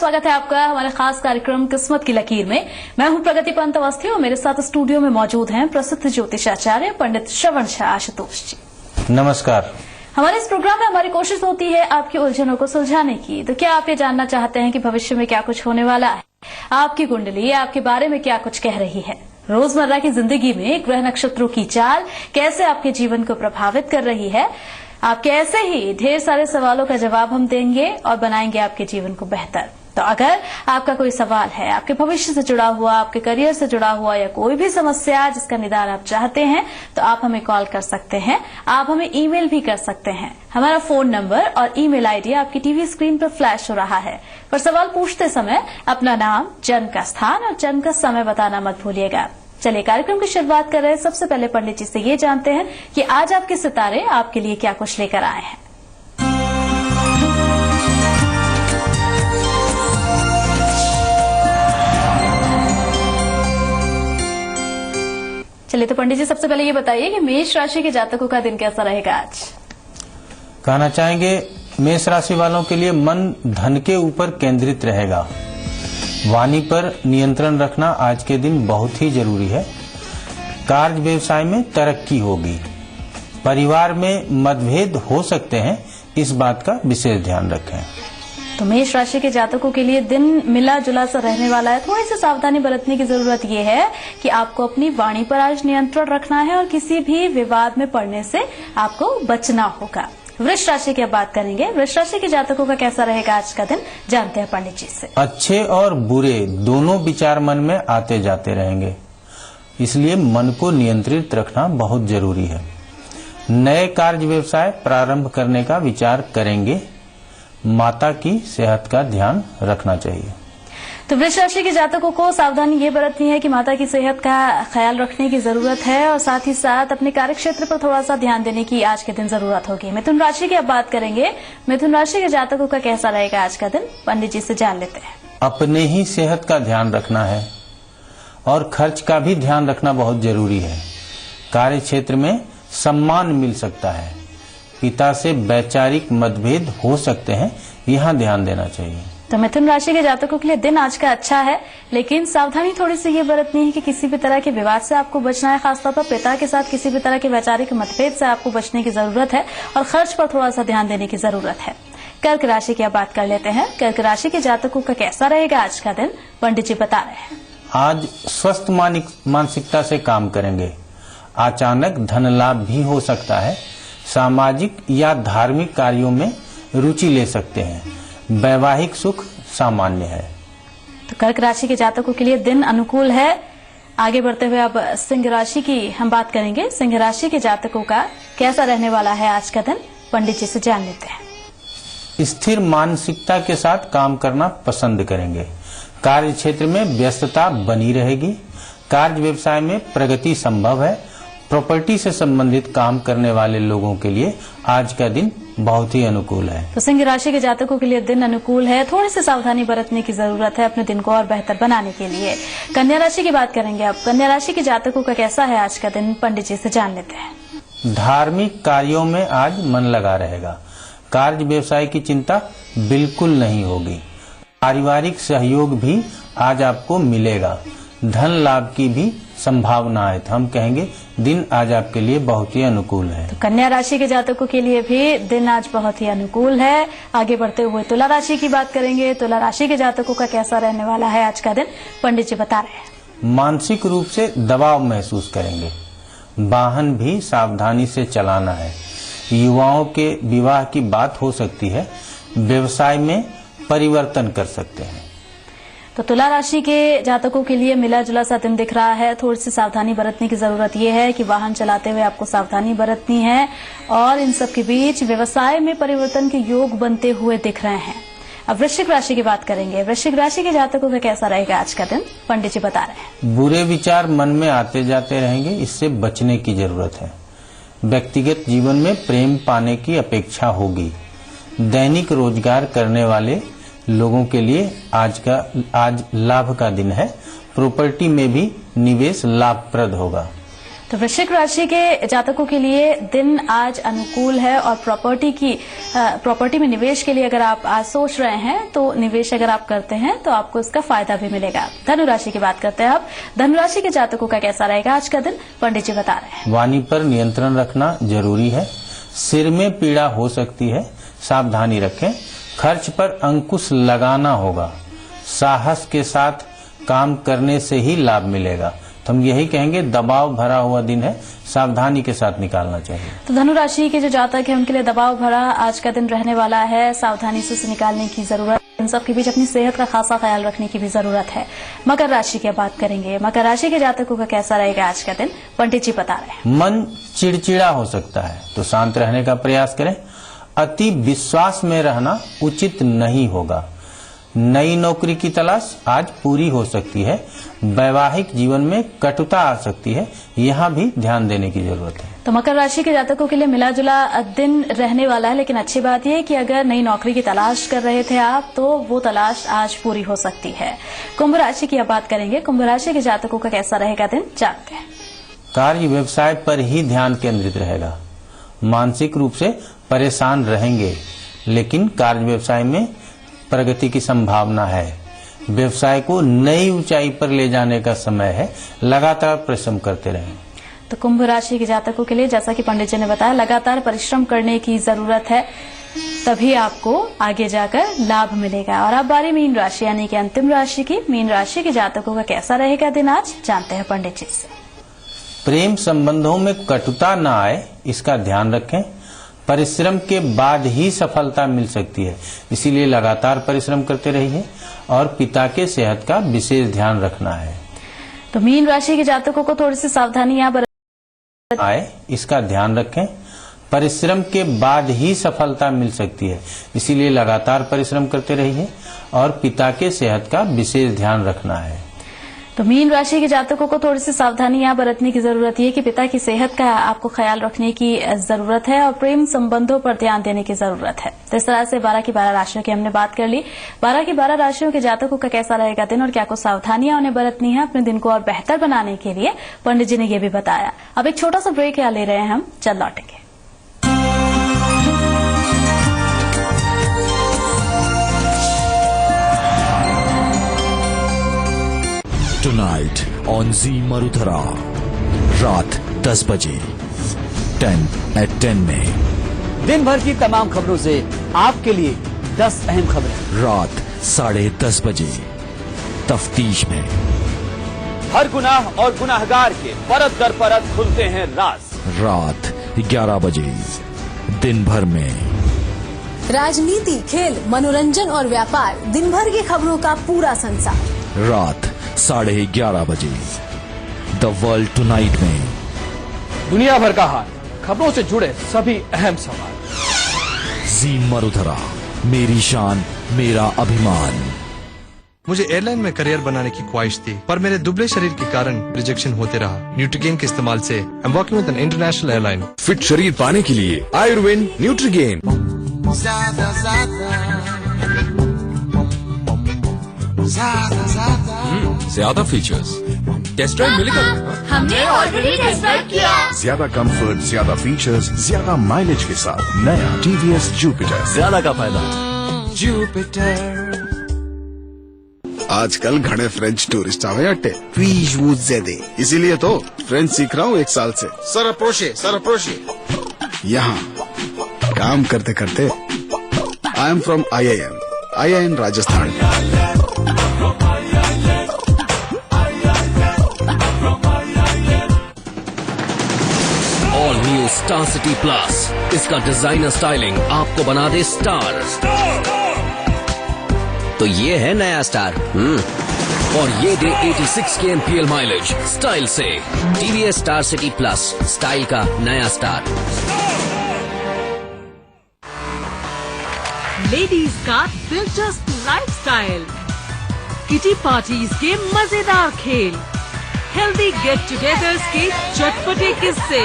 स्वागत है आपका हमारे खास कार्यक्रम किस्मत की लकीर में। मैं हूं प्रगति पंत अवस्थी और मेरे साथ स्टूडियो में मौजूद हैं प्रसिद्ध ज्योतिषाचार्य पंडित श्रवण झा आशुतोष जी। नमस्कार। हमारे इस प्रोग्राम में हमारी कोशिश होती है आपकी उलझनों को सुलझाने की। तो क्या आप ये जानना चाहते हैं कि भविष्य में क्या कुछ होने वाला है, आपकी कुंडली आपके बारे में क्या कुछ कह रही है, रोजमर्रा की जिंदगी में ग्रह नक्षत्रों की चाल कैसे आपके जीवन को प्रभावित कर रही है, आपके ऐसे ही ढेर सारे सवालों का जवाब हम देंगे और बनाएंगे आपके जीवन को बेहतर। तो अगर आपका कोई सवाल है आपके भविष्य से जुड़ा हुआ, आपके करियर से जुड़ा हुआ या कोई भी समस्या जिसका निदान आप चाहते हैं तो आप हमें कॉल कर सकते हैं, आप हमें ईमेल भी कर सकते हैं। हमारा फोन नंबर और ईमेल आईडी आपकी टीवी स्क्रीन पर फ्लैश हो रहा है। पर सवाल पूछते समय अपना नाम, जन्म का स्थान और जन्म का समय बताना मत भूलिएगा। चलिए कार्यक्रम की शुरुआत कर रहे हैं। सबसे पहले पंडित जी से ये जानते हैं कि आज आपके सितारे आपके लिए क्या कुछ लेकर आए हैं। चलिए तो पंडित जी सबसे पहले ये बताइए कि मेष राशि के जातकों का दिन कैसा रहेगा आज। कहना चाहेंगे मेष राशि वालों के लिए मन धन के ऊपर केंद्रित रहेगा। वाणी पर नियंत्रण रखना आज के दिन बहुत ही जरूरी है। कार्य व्यवसाय में तरक्की होगी। परिवार में मतभेद हो सकते हैं, इस बात का विशेष ध्यान रखें। तो मेष राशि के जातकों के लिए दिन मिला जुला सा रहने वाला है। थोड़ी सी सावधानी बरतने की जरूरत ये है कि आपको अपनी वाणी पर आज नियंत्रण रखना है और किसी भी विवाद में पड़ने से आपको बचना होगा। वृष राशि की बात करेंगे। वृष राशि के जातकों का कैसा रहेगा आज का दिन, जानते हैं पंडित जी से। अच्छे और बुरे दोनों विचार मन में आते जाते रहेंगे, इसलिए मन को नियंत्रित रखना बहुत जरूरी है। नए कार्य व्यवसाय प्रारंभ करने का विचार करेंगे। माता की सेहत का ध्यान रखना चाहिए। तो वृष राशि के जातकों को सावधानी ये बरतनी है कि माता की सेहत का ख्याल रखने की जरूरत है और साथ ही साथ अपने कार्य क्षेत्र पर थोड़ा सा ध्यान देने की आज के दिन जरूरत होगी। मिथुन राशि की अब बात करेंगे। मिथुन राशि के जातकों का कैसा रहेगा आज का दिन, पंडित जी से जान लेते हैं। अपने ही सेहत का ध्यान रखना है और खर्च का भी ध्यान रखना बहुत जरूरी है। कार्य क्षेत्र में सम्मान मिल सकता है। पिता से वैचारिक मतभेद हो सकते हैं, यहाँ ध्यान देना चाहिए। तो मिथुन राशि के जातकों के लिए दिन आज का अच्छा है, लेकिन सावधानी थोड़ी सी ये बरतनी है कि किसी भी तरह के विवाद से आपको बचना है। खासतौर पर पिता के साथ किसी भी तरह के वैचारिक मतभेद से आपको बचने की जरूरत है और खर्च पर थोड़ा सा ध्यान देने की जरूरत है। कर्क राशि की अब बात कर लेते हैं। कर्क राशि के जातकों का कैसा रहेगा आज का दिन, पंडित जी बता रहे हैं। आज स्वस्थ मानसिकता से काम करेंगे। अचानक धन लाभ भी हो सकता है। सामाजिक या धार्मिक कार्यों में रुचि ले सकते हैं। वैवाहिक सुख सामान्य है। तो कर्क राशि के जातकों के लिए दिन अनुकूल है। आगे बढ़ते हुए अब सिंह राशि की हम बात करेंगे। सिंह राशि के जातकों का कैसा रहने वाला है आज का दिन, पंडित जी से जान लेते हैं। स्थिर मानसिकता के साथ काम करना पसंद करेंगे। कार्य क्षेत्र में व्यस्तता बनी रहेगी। कार्य व्यवसाय में प्रगति संभव है। प्रॉपर्टी से संबंधित काम करने वाले लोगों के लिए आज का दिन बहुत ही अनुकूल है। तो सिंह राशि के जातकों के लिए दिन अनुकूल है। थोड़ी सी सावधानी बरतने की जरूरत है अपने दिन को और बेहतर बनाने के लिए। कन्या राशि की बात करेंगे अब। कन्या राशि के जातकों का कैसा है आज का दिन, पंडित जी से जान लेते हैं। धार्मिक कार्यों में आज मन लगा रहेगा। कार्य व्यवसाय की चिंता बिल्कुल नहीं होगी। पारिवारिक सहयोग भी आज आपको मिलेगा। धन लाभ की भी संभावना है। हम कहेंगे दिन आज आपके लिए बहुत ही अनुकूल है। तो कन्या राशि के जातकों के लिए भी दिन आज बहुत ही अनुकूल है। आगे बढ़ते हुए तुला राशि की बात करेंगे। तुला राशि के जातकों का कैसा रहने वाला है आज का दिन, पंडित जी बता रहे हैं। मानसिक रूप से दबाव महसूस करेंगे। वाहन भी सावधानी से चलाना है। युवाओं के विवाह की बात हो सकती है। व्यवसाय में परिवर्तन कर सकते हैं। तो तुला राशि के जातकों के लिए मिला जुला सा दिन दिख रहा है। थोड़ी सी सावधानी बरतने की जरूरत यह है कि वाहन चलाते हुए आपको सावधानी बरतनी है और इन सब के बीच व्यवसाय में परिवर्तन के योग बनते हुए दिख रहे हैं। अब वृश्चिक राशि की बात करेंगे। वृश्चिक राशि के जातकों का कैसा रहेगा आज का दिन, पंडित जी बता रहे हैं। बुरे विचार मन में आते जाते रहेंगे, इससे बचने की जरूरत है। व्यक्तिगत जीवन में प्रेम पाने की अपेक्षा होगी। दैनिक रोजगार करने वाले लोगों के लिए आज लाभ का दिन है। प्रॉपर्टी में भी निवेश लाभप्रद होगा। तो वृश्चिक राशि के जातकों के लिए दिन आज अनुकूल है और प्रॉपर्टी में निवेश के लिए अगर आप आज सोच रहे हैं तो निवेश अगर आप करते हैं तो आपको इसका फायदा भी मिलेगा। धनु राशि की बात करते हैं अब। धनु राशि के जातकों का कैसा रहेगा आज का दिन, पंडित जी बता रहे हैं। वाणी पर नियंत्रण रखना जरूरी है। सिर में पीड़ा हो सकती है, सावधानी रखें। खर्च पर अंकुश लगाना होगा। साहस के साथ काम करने से ही लाभ मिलेगा। तो हम यही कहेंगे, दबाव भरा हुआ दिन है, सावधानी के साथ निकालना चाहिए। तो धनु राशि के जो जातक है उनके लिए दबाव भरा आज का दिन रहने वाला है। सावधानी से उसे निकालने की जरूरत। इन सब के बीच अपनी सेहत का खासा ख्याल रखने की भी जरूरत है। मकर राशि की बात करेंगे। मकर राशि के जातकों का कैसा रहेगा आज का दिन, पंडित जी बता रहे हैं। मन चिड़चिड़ा हो सकता है तो शांत रहने का प्रयास करें। अति विश्वास में रहना उचित नहीं होगा। नई नौकरी की तलाश आज पूरी हो सकती है। वैवाहिक जीवन में कटुता आ सकती है, यहाँ भी ध्यान देने की जरूरत है। तो मकर राशि के जातकों के लिए मिला जुला दिन रहने वाला है, लेकिन अच्छी बात यह है कि अगर नई नौकरी की तलाश कर रहे थे आप तो वो तलाश आज पूरी हो सकती है। कुंभ राशि की अब बात करेंगे। कुंभ राशि के जातकों का कैसा रहेगा दिन, जानते हैं। कार्य व्यवसाय पर ही ध्यान केंद्रित रहेगा। मानसिक रूप से परेशान रहेंगे, लेकिन कार्य व्यवसाय में प्रगति की संभावना है। व्यवसाय को नई ऊंचाई पर ले जाने का समय है। लगातार परिश्रम करते रहें। तो कुंभ राशि के जातकों के लिए जैसा कि पंडित जी ने बताया, लगातार परिश्रम करने की जरूरत है, तभी आपको आगे जाकर लाभ मिलेगा। और अब बारी मीन राशि यानी कि अंतिम राशि की। मीन राशि के जातकों का कैसा रहेगा दिन आज, जानते हैं पंडित जी से। प्रेम संबंधों में कटुता न आए, इसका ध्यान रखें। परिश्रम के बाद ही सफलता मिल सकती है, इसीलिए लगातार परिश्रम करते रहिए। और पिता के सेहत का विशेष ध्यान रखना है। तो मीन राशि के जातकों को थोड़ी सी सावधानियां आए, इसका ध्यान रखें। परिश्रम के बाद ही सफलता मिल सकती है, इसीलिए लगातार परिश्रम करते रहिए। और पिता के सेहत का विशेष ध्यान रखना है। तो मीन राशि के जातकों को थोड़ी सी सावधानियां बरतने की जरूरत है कि पिता की सेहत का आपको ख्याल रखने की जरूरत है और प्रेम संबंधों पर ध्यान देने की जरूरत है। तो इस तरह से 12 की 12 राशियों की हमने बात कर ली। 12 की 12 राशियों के जातकों का कैसा रहेगा दिन और क्या कुछ सावधानियां उन्हें बरतनी है अपने दिन को और बेहतर बनाने के लिए, पंडित जी ने ये भी बताया। अब एक छोटा सा ब्रेक यहाँ ले रहे हैं हम, चल लौटेंगे। Tonight on Z Marudhara, रात 10 बजे 10 में दिन भर की तमाम खबरों से आपके लिए 10 अहम खबरें। रात 10:30 बजे तफ्तीश में हर गुनाह और गुनाहगार के परत दर परत खुलते हैं राज। रात 11 बजे दिन भर में राजनीति, खेल, मनोरंजन और व्यापार, दिन भर की खबरों का पूरा संसार। रात 11:30 बजे द वर्ल्ड टुनाइट में दुनिया भर का हाल, खबरों से जुड़े सभी अहम सवाल। जी मरुधरा, मेरी शान मेरा अभिमान। मुझे एयरलाइन में करियर बनाने की ख्वाहिश थी, पर मेरे दुबले शरीर के कारण रिजेक्शन होते रहा। न्यूट्रीगेन के इस्तेमाल से I am working with an international airline. Fit शरीर पाने के लिए आयुर्वेद न्यूट्रीगेन। ज्यादा फीचर्स, टेस्ट ड्राइव मिलेगा। हमने ऑलरेडी टेस्ट ड्राइव किया। ज्यादा कंफर्ट, ज्यादा फीचर्स, ज्यादा माइलेज के साथ नया टीवीएस जुपिटर। ज्यादा का फायदा जुपिटर। आजकल घने फ्रेंच टूरिस्ट आवे अट्टे फीस वो ज्यादा, इसीलिए तो फ्रेंच सीख रहा हूँ 1 साल से। सर अप्रोचे यहाँ काम करते करते I am from IIM Rajasthan. All new star city plus, इसका डिजाइनर स्टाइलिंग आपको बना दे स्टार। तो ये है नया स्टार। और ये दे 86 kmpl माइलेज स्टाइल से। TVS star city plus, style का नया स्टार। लेडीज का दिलचस्प लाइफस्टाइल, किटी पार्टीज के मजेदार खेल, हेल्दी गेट टुगेदर्स के चटपटे किस्से।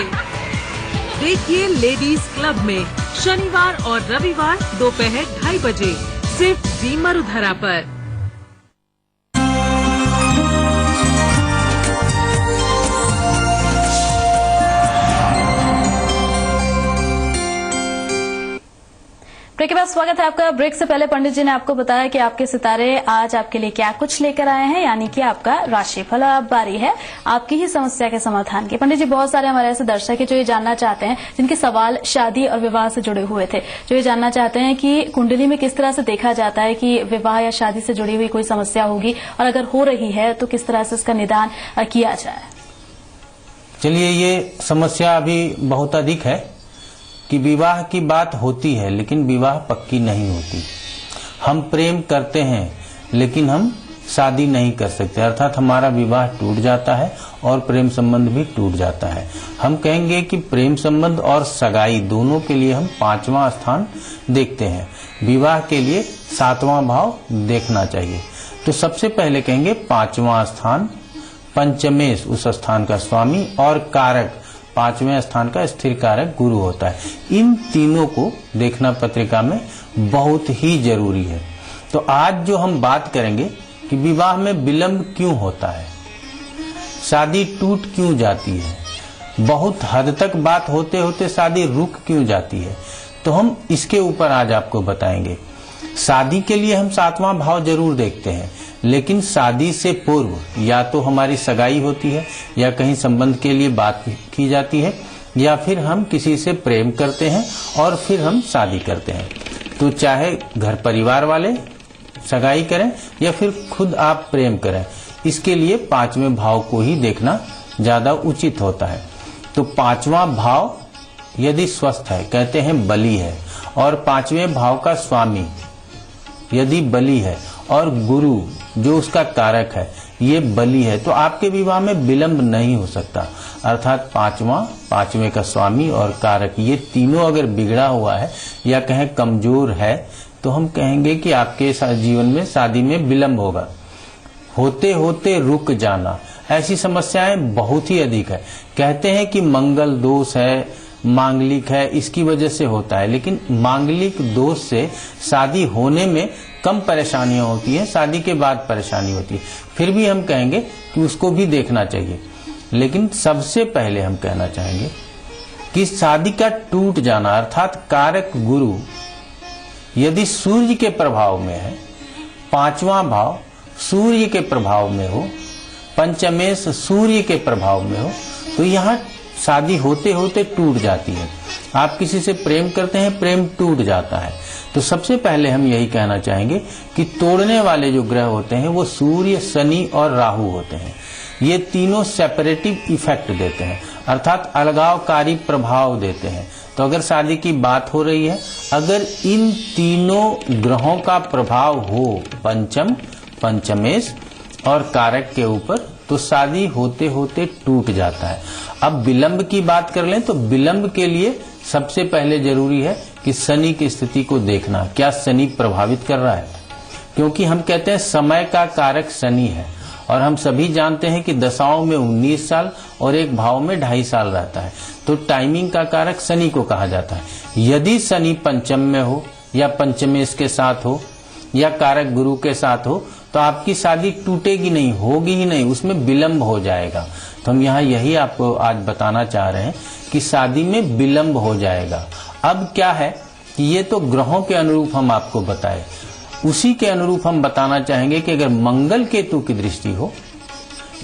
देखिए लेडीज क्लब में शनिवार और रविवार दोपहर 2:30 बजे सिर्फ जी मरुधरा पर। ब्रेक के बाद स्वागत है आपका। ब्रेक से पहले पंडित जी ने आपको बताया कि आपके सितारे आज आपके लिए क्या कुछ लेकर आए हैं, यानी कि आपका राशिफल। अब बारी है आपकी ही समस्या के समाधान की। पंडित जी, बहुत सारे हमारे ऐसे दर्शक हैं जो ये जानना चाहते हैं, जिनके सवाल शादी और विवाह से जुड़े हुए थे, जो ये जानना चाहते हैं कि कुंडली में किस तरह से देखा जाता है कि विवाह या शादी से जुड़ी हुई कोई समस्या होगी, और अगर हो रही है तो किस तरह से इसका निदान किया जाए। चलिए, ये समस्या अभी बहुत अधिक है कि विवाह की बात होती है लेकिन विवाह पक्की नहीं होती। हम प्रेम करते हैं लेकिन हम शादी नहीं कर सकते, अर्थात हमारा विवाह टूट जाता है और प्रेम संबंध भी टूट जाता है। हम कहेंगे कि प्रेम संबंध और सगाई दोनों के लिए हम 5वां स्थान देखते हैं, विवाह के लिए 7वां भाव देखना चाहिए। तो सबसे पहले कहेंगे 5वां स्थान पंचमेश, उस स्थान का स्वामी, और कारक 5वें स्थान का स्थिर कारक गुरु होता है। इन तीनों को देखना पत्रिका में बहुत ही जरूरी है। तो आज जो हम बात करेंगे कि विवाह में विलंब क्यों होता है, शादी टूट क्यों जाती है, बहुत हद तक बात होते होते शादी रुक क्यों जाती है, तो हम इसके ऊपर आज आपको बताएंगे। शादी के लिए हम 7वां भाव जरूर देखते हैं, लेकिन शादी से पूर्व या तो हमारी सगाई होती है, या कहीं संबंध के लिए बात की जाती है, या फिर हम किसी से प्रेम करते हैं और फिर हम शादी करते हैं। तो चाहे घर परिवार वाले सगाई करें या फिर खुद आप प्रेम करें, इसके लिए 5वें भाव को ही देखना ज्यादा उचित होता है। तो 5वां भाव यदि स्वस्थ है, कहते हैं बली है, और 5वें भाव का स्वामी यदि बली है और गुरु जो उसका कारक है ये बली है, तो आपके विवाह में विलंब नहीं हो सकता। अर्थात 5वें का स्वामी और कारक ये तीनों अगर बिगड़ा हुआ है या कहें कमजोर है, तो हम कहेंगे कि आपके जीवन में शादी में विलंब होगा। होते होते रुक जाना, ऐसी समस्याएं बहुत ही अधिक है। कहते हैं कि मंगल दोष है, मांगलिक है, इसकी वजह से होता है, लेकिन मांगलिक दोष से शादी होने में कम परेशानियां होती हैं, शादी के बाद परेशानी होती है। फिर भी हम कहेंगे कि उसको भी देखना चाहिए। लेकिन सबसे पहले हम कहना चाहेंगे कि शादी का टूट जाना, अर्थात कारक गुरु यदि सूर्य के प्रभाव में है, 5वां भाव सूर्य के प्रभाव में हो, पंचमेश सूर्य के प्रभाव में हो, तो यहाँ शादी होते होते टूट जाती है। आप किसी से प्रेम करते हैं, प्रेम टूट जाता है। तो सबसे पहले हम यही कहना चाहेंगे कि तोड़ने वाले जो ग्रह होते हैं वो सूर्य, शनि और राहु होते हैं। ये तीनों सेपरेटिव इफेक्ट देते हैं, अर्थात अलगावकारी प्रभाव देते हैं। तो अगर शादी की बात हो रही है, अगर इन तीनों ग्रहों का प्रभाव हो पंचम, पंचमेश और कारक के ऊपर, तो शादी होते होते टूट जाता है। अब विलंब की बात कर लें तो विलंब के लिए सबसे पहले जरूरी है कि शनि की स्थिति को देखना, क्या शनि प्रभावित कर रहा है, क्योंकि हम कहते हैं समय का कारक शनि है, और हम सभी जानते हैं कि दशाओं में 19 साल और एक भाव में 2.5 साल रहता है। तो टाइमिंग का कारक शनि को कहा जाता है। यदि शनि पंचम में हो या पंचमेश के साथ हो या कारक गुरु के साथ हो, तो आपकी शादी टूटेगी नहीं, होगी ही नहीं, उसमें विलंब हो जाएगा। तो हम यहाँ यही आपको आज बताना चाह रहे हैं कि शादी में विलंब हो जाएगा। अब क्या है कि ये तो ग्रहों के अनुरूप हम आपको बताए, उसी के अनुरूप हम बताना चाहेंगे कि अगर मंगल केतु की दृष्टि हो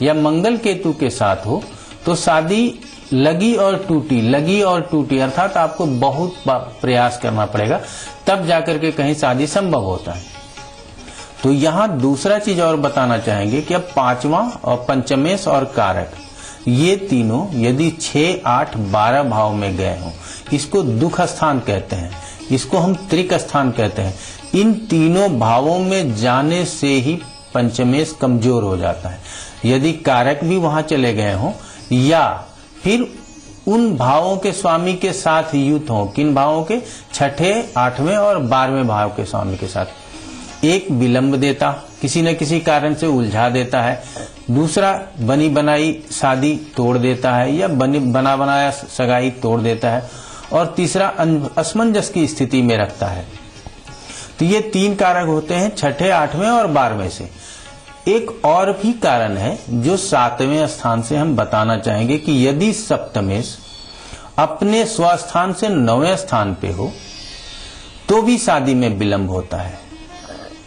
या मंगल केतु के साथ हो, तो शादी लगी और टूटी, लगी और टूटी, अर्थात आपको बहुत प्रयास करना पड़ेगा, तब जाकर के कहीं शादी संभव होता है। तो यहाँ दूसरा चीज और बताना चाहेंगे कि अब 5वां और पंचमेश और कारक ये तीनों यदि 6, 8, 12 भाव में गए हों, इसको दुख स्थान कहते हैं, इसको हम त्रिक स्थान कहते हैं। इन तीनों भावों में जाने से ही पंचमेश कमजोर हो जाता है। यदि कारक भी वहां चले गए हों या फिर उन भावों के स्वामी के साथ युत हो, किन भावों के, 6ठे, 8वें और 12वें भाव के स्वामी के साथ, एक विलंब देता, किसी न किसी कारण से उलझा देता है, दूसरा बनी बनाई शादी तोड़ देता है या बना बनाया सगाई तोड़ देता है, और तीसरा असमंजस की स्थिति में रखता है। तो ये 3 कारक होते हैं 6ठे, 8वें और 12वें से। एक और भी कारण है जो 7वें स्थान से हम बताना चाहेंगे कि यदि सप्तमेश अपने स्वस्थान से 9वें स्थान पे हो, तो भी शादी में विलंब होता है।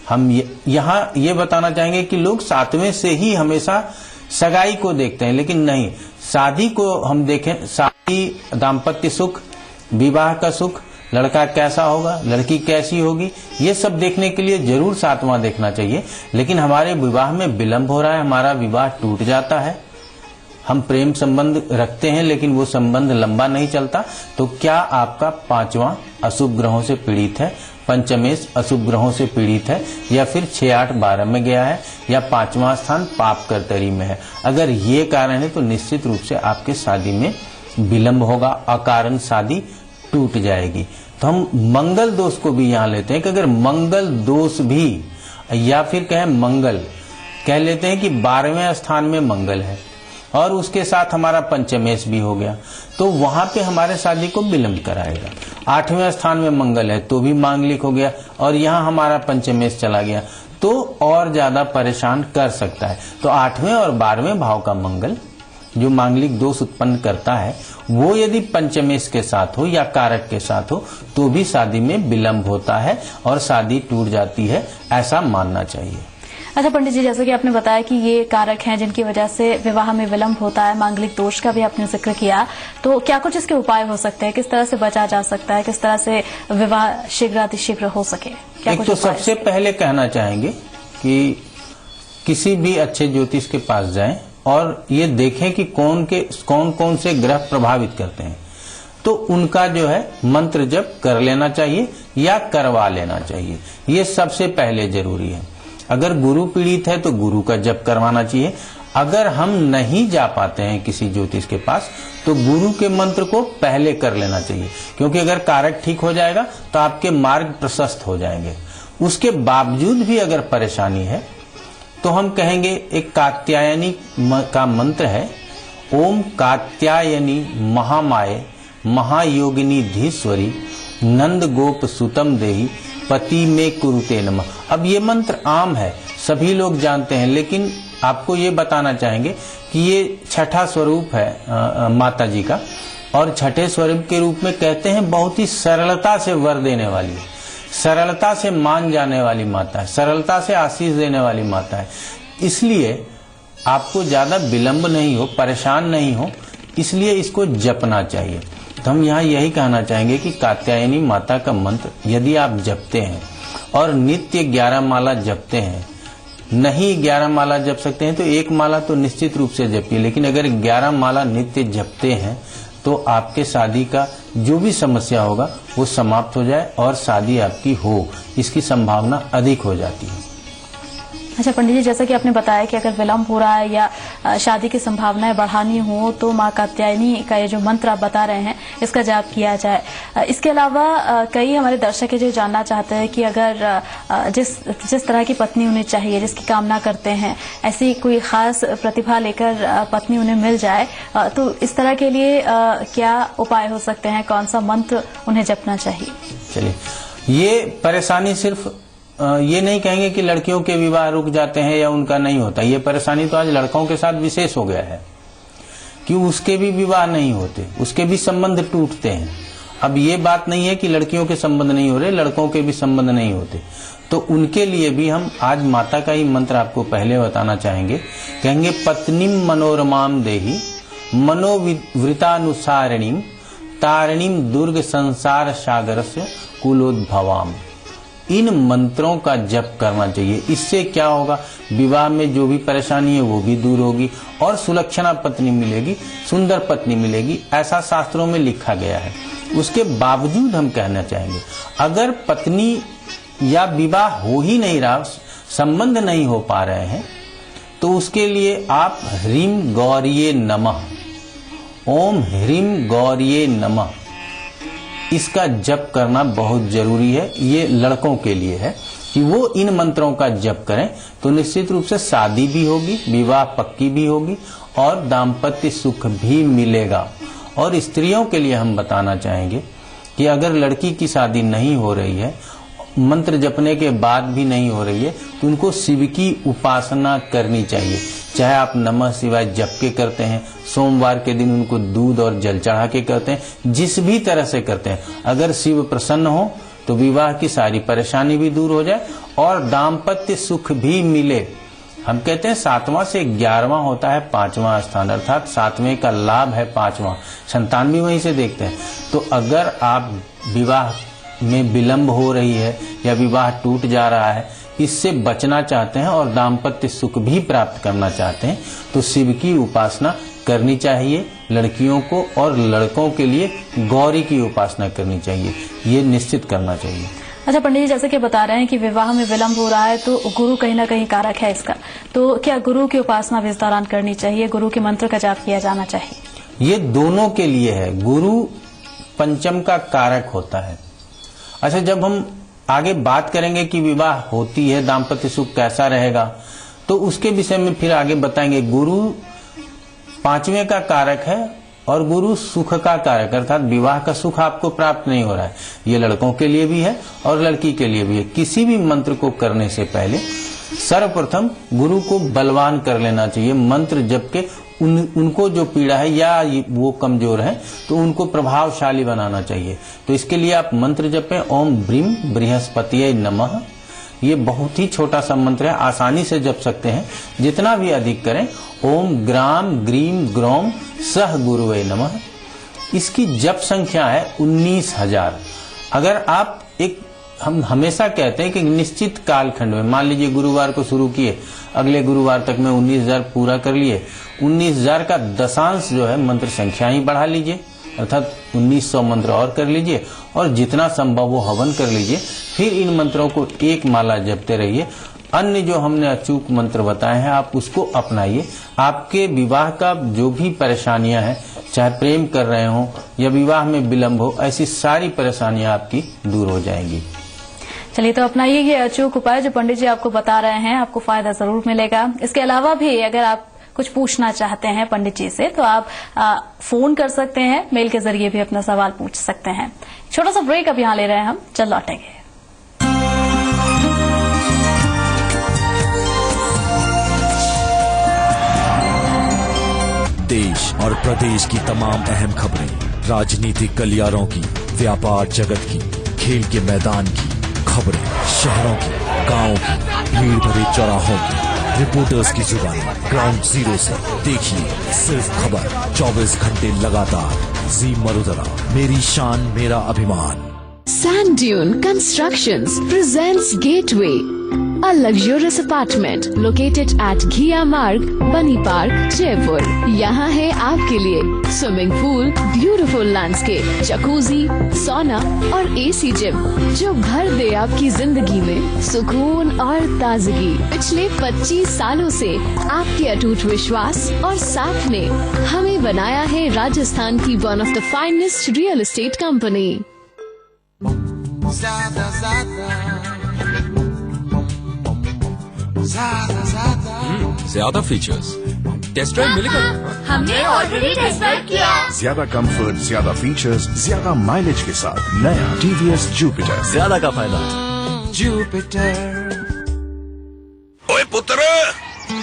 हम यहाँ ये बताना चाहेंगे कि लोग 7वें से ही हमेशा सगाई को देखते हैं, लेकिन नहीं, शादी को हम देखें, शादी, दाम्पत्य सुख, विवाह का सुख, लड़का कैसा होगा, लड़की कैसी होगी, ये सब देखने के लिए जरूर 7वां देखना चाहिए। लेकिन हमारे विवाह में विलंब हो रहा है, हमारा विवाह टूट जाता है, हम प्रेम संबंध रखते हैं लेकिन वो संबंध लंबा नहीं चलता, तो क्या आपका 5वां अशुभ ग्रहों से पीड़ित है, पंचमेश अशुभ ग्रहों से पीड़ित है, या फिर 6, 8, 12 में गया है, या 5वां स्थान पाप कर्तरी में है? अगर ये कारण है तो निश्चित रूप से आपके शादी में विलंब होगा, अकारण शादी टूट जाएगी। तो हम मंगल दोष को भी यहाँ लेते हैं कि अगर मंगल दोष भी, या फिर कहें मंगल, कह लेते हैं कि 12वें स्थान में मंगल है और उसके साथ हमारा पंचमेश भी हो गया, तो वहां पे हमारे शादी को विलंब कराएगा। 8वें स्थान में मंगल है तो भी मांगलिक हो गया, और यहाँ हमारा पंचमेश चला गया तो और ज्यादा परेशान कर सकता है। तो 8वें और 12वें भाव का मंगल जो मांगलिक दोष उत्पन्न करता है, वो यदि पंचमेश के साथ हो या कारक के साथ हो तो भी शादी में विलंब होता है और शादी टूट जाती है, ऐसा मानना चाहिए। अच्छा पंडित जी, जैसे कि आपने बताया कि ये कारक हैं जिनकी वजह से विवाह में विलंब होता है, मांगलिक दोष का भी आपने जिक्र किया, तो क्या कुछ इसके उपाय हो सकते हैं? किस तरह से बचा जा सकता है? किस तरह से विवाह शीघ्रातिशीघ्र हो सके? क्या एक कुछ तो उपाय? सबसे पहले कहना चाहेंगे कि किसी भी अच्छे ज्योतिष के पास जाएं और ये देखें कि कौन कौन से ग्रह प्रभावित करते हैं, तो उनका जो है मंत्र जप कर लेना चाहिए या करवा लेना चाहिए। ये सबसे पहले जरूरी है। अगर गुरु पीड़ित है तो गुरु का जप करवाना चाहिए। अगर हम नहीं जा पाते हैं किसी ज्योतिष के पास तो गुरु के मंत्र को पहले कर लेना चाहिए, क्योंकि अगर कारक ठीक हो जाएगा तो आपके मार्ग प्रशस्त हो जाएंगे। उसके बावजूद भी अगर परेशानी है तो हम कहेंगे एक कात्यायनी का मंत्र है, ओम कात्यायनी महामाये महायोगिनी धीश्वरी नंद गोप सुतम देही पति में कुरुते नमः। अब ये मंत्र आम है, सभी लोग जानते हैं, लेकिन आपको ये बताना चाहेंगे कि ये छठा स्वरूप है माता जी का, और छठे स्वरूप के रूप में कहते हैं बहुत ही सरलता से वर देने वाली है, सरलता से मान जाने वाली माता है, सरलता से आशीष देने वाली माता है। इसलिए आपको ज्यादा विलंब नहीं हो, परेशान नहीं हो, इसलिए इसको जपना चाहिए। तो हम यहाँ यही कहना चाहेंगे कि कात्यायनी माता का मंत्र यदि आप जपते हैं और नित्य 11 माला जपते हैं, नहीं 11 माला जप सकते हैं तो 1 माला तो निश्चित रूप से जपिए, लेकिन अगर 11 माला नित्य जपते हैं तो आपके शादी का जो भी समस्या होगा वो समाप्त हो जाए और शादी आपकी हो, इसकी संभावना अधिक हो जाती है। अच्छा पंडित जी, जैसा कि आपने बताया कि अगर विलंब हो रहा है या शादी की संभावनाएं बढ़ानी हो तो मां कात्यायनी का ये जो मंत्र आप बता रहे हैं इसका जाप किया जाए। इसके अलावा कई हमारे दर्शक है जो जानना चाहते हैं कि अगर जिस तरह की पत्नी उन्हें चाहिए, जिसकी कामना करते हैं, ऐसी कोई खास प्रतिभा लेकर पत्नी उन्हें मिल जाए तो इस तरह के लिए क्या उपाय हो सकते हैं? कौन सा मंत्र उन्हें जपना चाहिए? चलिए, ये परेशानी सिर्फ ये नहीं कहेंगे कि लड़कियों के विवाह रुक जाते हैं या उनका नहीं होता, ये परेशानी तो आज लड़कों के साथ विशेष हो गया है कि उसके भी विवाह नहीं होते, उसके भी संबंध टूटते हैं। अब ये बात नहीं है कि लड़कियों के संबंध नहीं हो रहे, लड़कों के भी संबंध नहीं होते, तो उनके लिए भी हम आज माता का ही मंत्र आपको पहले बताना चाहेंगे। कहेंगे पत्नीम मनोरमाम देही मनोवृतानुसारिणीम तारिणीम दुर्ग संसार सागर से कुलोद्भवाम। इन मंत्रों का जप करना चाहिए। इससे क्या होगा, विवाह में जो भी परेशानी है वो भी दूर होगी और सुलक्षणा पत्नी मिलेगी, सुंदर पत्नी मिलेगी, ऐसा शास्त्रों में लिखा गया है। उसके बावजूद हम कहना चाहेंगे अगर पत्नी या विवाह हो ही नहीं रहा, संबंध नहीं हो पा रहे हैं, तो उसके लिए आप ह्रीम गौरिये नमः, ओम ह्रीम गौरिये नमः, इसका जप करना बहुत जरूरी है। ये लड़कों के लिए है कि वो इन मंत्रों का जप करें तो निश्चित रूप से शादी भी होगी, विवाह पक्की भी होगी और दाम्पत्य सुख भी मिलेगा। और स्त्रियों के लिए हम बताना चाहेंगे कि अगर लड़की की शादी नहीं हो रही है, मंत्र जपने के बाद भी नहीं हो रही है, तो उनको शिव की उपासना करनी चाहिए। चाहे आप नमः शिवाय जप के करते हैं, सोमवार के दिन उनको दूध और जल चढ़ा के करते हैं, जिस भी तरह से करते हैं, अगर शिव प्रसन्न हो तो विवाह की सारी परेशानी भी दूर हो जाए और दाम्पत्य सुख भी मिले। हम कहते हैं 7वां से 11वां होता है 5वां स्थान, अर्थात 7वें का लाभ है 5वां, संतान भी वहीं से देखते हैं। तो अगर आप विवाह में विलंब हो रही है या विवाह टूट जा रहा है, इससे बचना चाहते हैं और दाम्पत्य सुख भी प्राप्त करना चाहते हैं, तो शिव की उपासना करनी चाहिए लड़कियों को, और लड़कों के लिए गौरी की उपासना करनी चाहिए, ये निश्चित करना चाहिए। अच्छा पंडित जी, जैसे कि बता रहे हैं कि विवाह में विलंब हो रहा है तो गुरु कहीं ना कहीं कारक है इसका, तो क्या गुरु की उपासना भी इस दौरान करनी चाहिए, गुरु के मंत्र का जाप किया जाना चाहिए? ये दोनों के लिए है, गुरु पंचम का कारक होता है। अच्छा, जब हम आगे बात करेंगे कि विवाह होती है, दाम्पत्य सुख कैसा रहेगा, तो उसके विषय में फिर आगे बताएंगे। गुरु 5वें का कारक है और गुरु सुख का कारक, अर्थात विवाह का सुख आपको प्राप्त नहीं हो रहा है, ये लड़कों के लिए भी है और लड़की के लिए भी है। किसी भी मंत्र को करने से पहले सर्वप्रथम गुरु को बलवान कर लेना चाहिए। मंत्र जप के उनको जो पीड़ा है या वो कमजोर है तो उनको प्रभावशाली बनाना चाहिए। तो इसके लिए आप मंत्र जपें, ओम ब्रीम बृहस्पतिये नमः। ये बहुत ही छोटा सा मंत्र है, आसानी से जप सकते हैं, जितना भी अधिक करें। ओम ग्राम ग्रीम ग्रोम सह गुरुवे नमः। इसकी जप संख्या है 19,000। अगर आप हम हमेशा कहते हैं कि निश्चित कालखंड में, मान लीजिए गुरुवार को शुरू किए, अगले गुरुवार तक में 19,000 पूरा कर लिए, 19,000 का दशांश जो है मंत्र संख्या ही बढ़ा लीजिए, अर्थात 1900 मंत्र और कर लीजिए और जितना संभव हो हवन कर लीजिए। फिर इन मंत्रों को एक माला जपते रहिए। अन्य जो हमने अचूक मंत्र बताए हैं आप उसको अपनाइए। आपके विवाह का जो भी परेशानियां हैं, चाहे प्रेम कर रहे हो या विवाह में विलंब हो, ऐसी सारी परेशानियां आपकी दूर हो जाएंगी। चलिए, तो अपनाइए ये अचूक उपाय जो पंडित जी आपको बता रहे हैं, आपको फायदा जरूर मिलेगा। इसके अलावा भी अगर आप कुछ पूछना चाहते हैं पंडित जी से तो आप फोन कर सकते हैं, मेल के जरिए भी अपना सवाल पूछ सकते हैं। छोटा सा ब्रेक अब यहाँ ले रहे हैं हम, चल लौटेंगे। देश और प्रदेश की तमाम अहम खबरें, राजनीतिक गलियारों की, व्यापार जगत की, खेल के मैदान की खबरें, शहरों की, गांवों की, भीड़ भरे चौराहों की, रिपोर्टर्स की जुबानी, ग्राउंड जीरो से देखिए सिर्फ खबर 24 घंटे लगातार। जी मरुदरा, मेरी शान मेरा अभिमान। Sand Dune Constructions presents Gateway, a luxurious apartment located at Ghia Marg, Bani Park, Jaipur. यहाँ है आपके लिए swimming pool, beautiful landscape, jacuzzi, सोना और AC जिम जो भर दे आपकी जिंदगी में सुकून और ताजगी। पिछले 25 सालों से आपके अटूट विश्वास और साथ में हमें बनाया है राजस्थान की one of the finest real estate company. ज्यादा फीचर्स, टेस्ट ड्राइव मिलेगा। हमने ऑलरेडी टेस्ट ड्राइव किया। ज्यादा कंफर्ट, ज्यादा फीचर्स, ज्यादा माइलेज के साथ नया TVS जुपिटर। ज्यादा का फायदा। ओए पुत्र,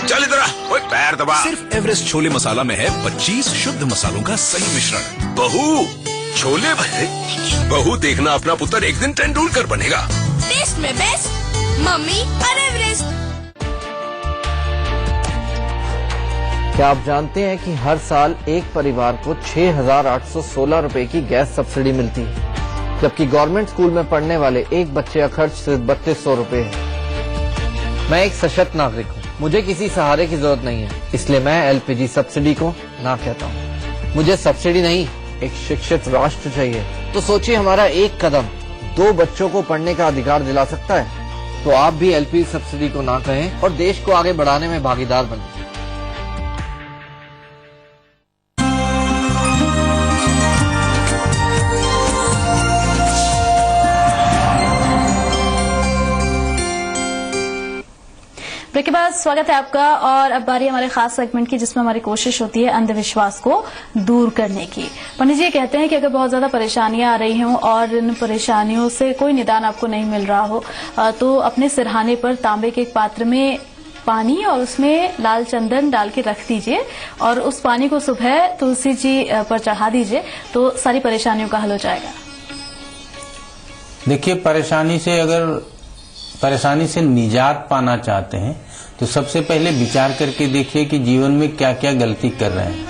चल इधर आ। ओए पैर दबा। सिर्फ एवरेस्ट छोले मसाला में है 25 शुद्ध मसालों का सही मिश्रण। बहू, छोले भरे, बहू देखना अपना पुत्र एक दिन तेंदुलकर बनेगा। टेस्ट में बेस्ट, मम्मी और एवरेस्ट। क्या आप जानते हैं कि हर साल एक परिवार को 6,816 रुपए की गैस सब्सिडी मिलती है, जबकि गवर्नमेंट स्कूल में पढ़ने वाले एक बच्चे का खर्च सिर्फ 3200 रुपए है। मैं एक सशक्त नागरिक हूँ, मुझे किसी सहारे की जरूरत नहीं है, इसलिए मैं LPG सब्सिडी को ना कहता हूँ। मुझे सब्सिडी नहीं, एक शिक्षित राष्ट्र चाहिए। तो सोचिए, हमारा एक कदम 2 बच्चों को पढ़ने का अधिकार दिला सकता है। तो आप भी LPG सब्सिडी को ना कहें और देश को आगे बढ़ाने में भागीदार बनें। ब्रेक के बाद स्वागत है आपका, और अब बारी हमारे खास सेगमेंट की जिसमें हमारी कोशिश होती है अंधविश्वास को दूर करने की। पंडित जी कहते हैं कि अगर बहुत ज्यादा परेशानियां आ रही हों और इन परेशानियों से कोई निदान आपको नहीं मिल रहा हो तो अपने सिरहाने पर तांबे के एक पात्र में पानी और उसमें लाल चंदन डाल के रख दीजिए और उस पानी को सुबह तुलसी जी पर चढ़ा दीजिए तो सारी परेशानियों का हल हो जाएगा। देखिए, परेशानी से निजात पाना चाहते हैं तो सबसे पहले विचार करके देखिए कि जीवन में क्या क्या गलती कर रहे हैं।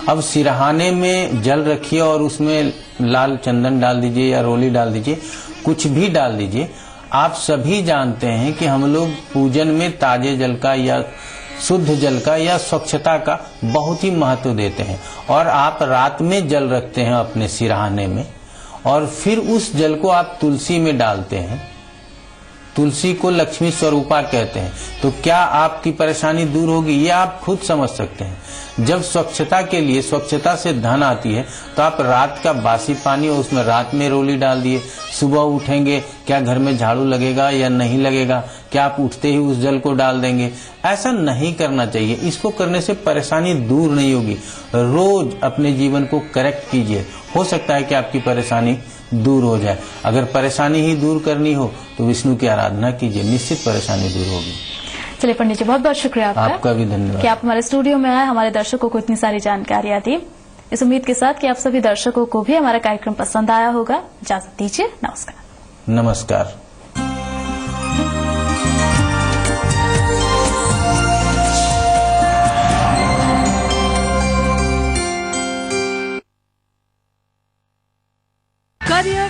अब सिरहाने में जल रखिए और उसमें लाल चंदन डाल दीजिए या रोली डाल दीजिए, कुछ भी डाल दीजिए। आप सभी जानते हैं कि हम लोग पूजन में ताजे जल का या शुद्ध जल का या स्वच्छता का बहुत ही महत्व देते हैं। और आप रात में जल रखते हैं अपने सिरहाने में और फिर उस जल को आप तुलसी में डालते हैं। तुलसी को लक्ष्मी स्वरूपा कहते हैं। तो क्या आपकी परेशानी दूर होगी, ये आप खुद समझ सकते हैं। जब स्वच्छता के लिए, स्वच्छता से धन आती है, तो आप रात का बासी पानी और उसमें रात में रोली डाल दिए। सुबह उठेंगे, क्या घर में झाड़ू लगेगा या नहीं लगेगा, क्या आप उठते ही उस जल को डाल देंगे? ऐसा नहीं करना चाहिए। इसको करने से परेशानी दूर नहीं होगी। रोज अपने जीवन को करेक्ट कीजिए, हो सकता है कि आपकी परेशानी दूर हो जाए। अगर परेशानी ही दूर करनी हो तो विष्णु की आराधना कीजिए, निश्चित परेशानी दूर होगी। चलिए पंडित जी, बहुत बहुत शुक्रिया आपका भी धन्यवाद कि आप हमारे स्टूडियो में आए, हमारे दर्शकों को इतनी सारी जानकारियां दी। इस उम्मीद के साथ कि आप सभी दर्शकों को भी हमारा कार्यक्रम पसंद आया होगा। इजाजत दीजिए, नमस्कार। नमस्कार।